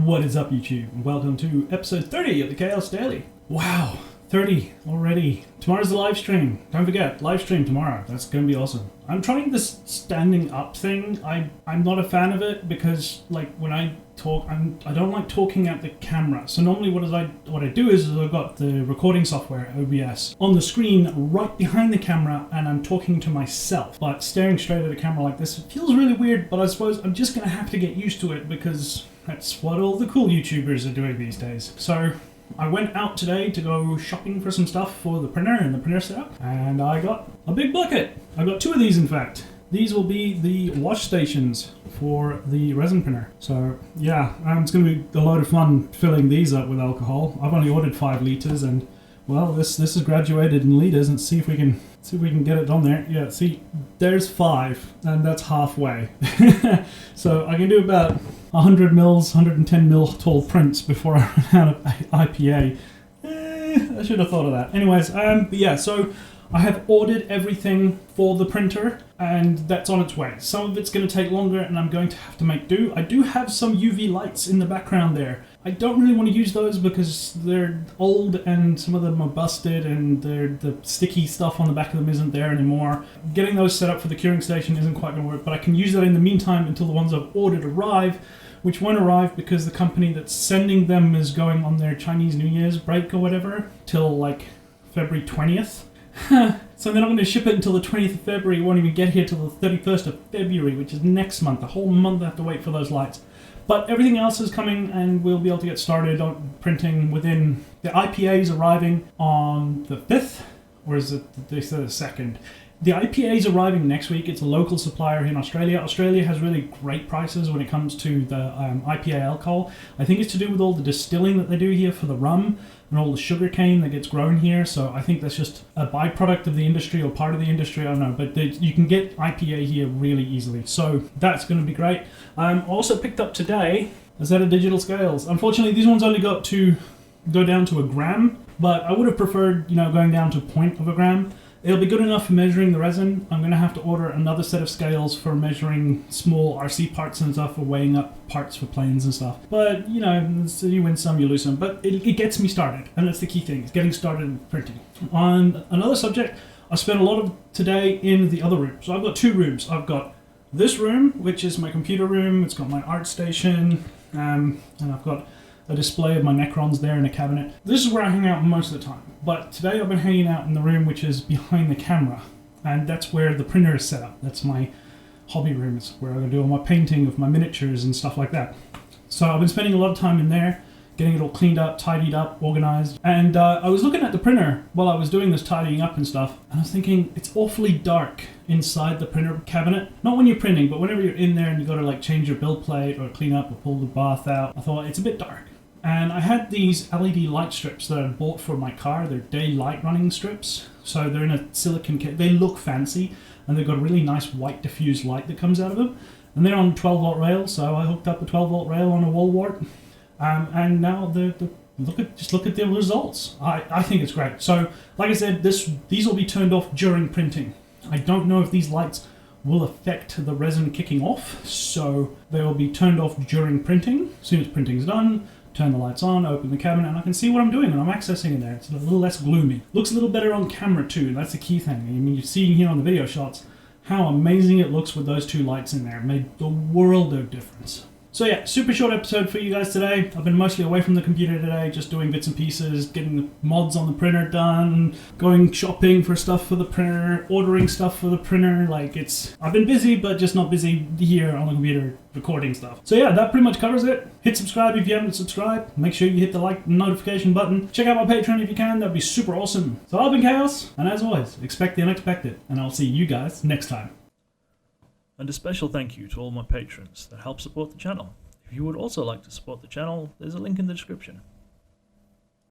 What is up, YouTube? Welcome to episode 30 of the Chaos Daily. Wow, 30 already. Tomorrow's the live stream. Don't forget, live stream tomorrow. That's going to be awesome. I'm trying this standing up thing. I'm not a fan of it because, like, when I talk, I don't like talking at the camera. So normally what I do is I've got the recording software, OBS, on the screen right behind the camera and I'm talking to myself. But staring straight at the camera like this, it feels really weird, but I suppose I'm just going to have to get used to it because that's what all the cool YouTubers are doing these days. So I went out today to go shopping for some stuff for the printer and the printer setup, and I got a big bucket. I got two of these, in fact. These will be the wash stations for the resin printer. So yeah, it's going to be a lot of fun filling these up with alcohol. I've only ordered 5 liters, and well, this is graduated in liters, and see if we can get it on there. Yeah, see, there's 5, and that's halfway. So I can do about 100 mils, 110 mil tall prints before I run out of IPA. I should have thought of that. Anyways, but yeah, so I have ordered everything for the printer, and that's on its way. Some of it's going to take longer, and I'm going to have to make do. I do have some UV lights in the background there. I don't really want to use those because they're old and some of them are busted and the sticky stuff on the back of them isn't there anymore. Getting those set up for the curing station isn't quite going to work, but I can use that in the meantime until the ones I've ordered arrive, which won't arrive because the company that's sending them is going on their Chinese New Year's break or whatever till like February 20th. So they're not going to ship it until the 20th of February. It won't even get here till the 31st of February, which is next month. A whole month I have to wait for those lights. But everything else is coming, and we'll be able to get started on printing within... The IPA is arriving on the 5th, or is it they said the 2nd? The IPA is arriving next week. It's a local supplier in Australia. Australia has really great prices when it comes to the IPA alcohol. I think it's to do with all the distilling that they do here for the rum and all the sugar cane that gets grown here. So I think that's just a byproduct of the industry or part of the industry. I don't know. But you can get IPA here really easily. So that's going to be great. Also picked up today a set of digital scales. Unfortunately, these ones only got to go down to 1 gram. But I would have preferred, going down to 0.1 gram. It'll be good enough for measuring the resin. I'm going to have to order another set of scales for measuring small RC parts and stuff, for weighing up parts for planes and stuff. But, you win some, you lose some. But it gets me started, and that's the key thing, is getting started in printing. On another subject, I spent a lot of today in the other room. So I've got 2 rooms. I've got this room, which is my computer room. It's got my art station, and I've got a display of my Necrons there in a cabinet. This is where I hang out most of the time. But today I've been hanging out in the room which is behind the camera. And that's where the printer is set up. That's my hobby room. It's where I do all my painting of my miniatures and stuff like that. So I've been spending a lot of time in there, getting it all cleaned up, tidied up, organized. And I was looking at the printer while I was doing this tidying up and stuff. And I was thinking, it's awfully dark inside the printer cabinet. Not when you're printing, but whenever you're in there and you got to change your build plate or clean up or pull the bath out. I thought, it's a bit dark. And I had these LED light strips that I bought for my car. They're daylight running strips. So they're in a silicon kit. They look fancy, and they've got a really nice white diffused light that comes out of them. And they're on 12-volt rail, so I hooked up a 12-volt rail on a wall wart. And now look at the results. I think it's great. So, like I said, these will be turned off during printing. I don't know if these lights will affect the resin kicking off, so they will be turned off during printing. As soon as printing is done, turn the lights on, open the cabinet, and I can see what I'm doing, and I'm accessing in there. It's a little less gloomy. Looks a little better on camera too, that's the key thing. I mean, you're seeing here on the video shots how amazing it looks with those 2 lights in there. It made the world of difference. So yeah, super short episode for you guys today. I've been mostly away from the computer today, just doing bits and pieces, getting the mods on the printer done, going shopping for stuff for the printer, ordering stuff for the printer. I've been busy, but just not busy here on the computer recording stuff. So yeah, that pretty much covers it. Hit subscribe if you haven't subscribed. Make sure you hit the like notification button. Check out my Patreon if you can. That'd be super awesome. So I've been Chaos, and as always, expect the unexpected, and I'll see you guys next time. And a special thank you to all my patrons that help support the channel. If you would also like to support the channel, there's a link in the description.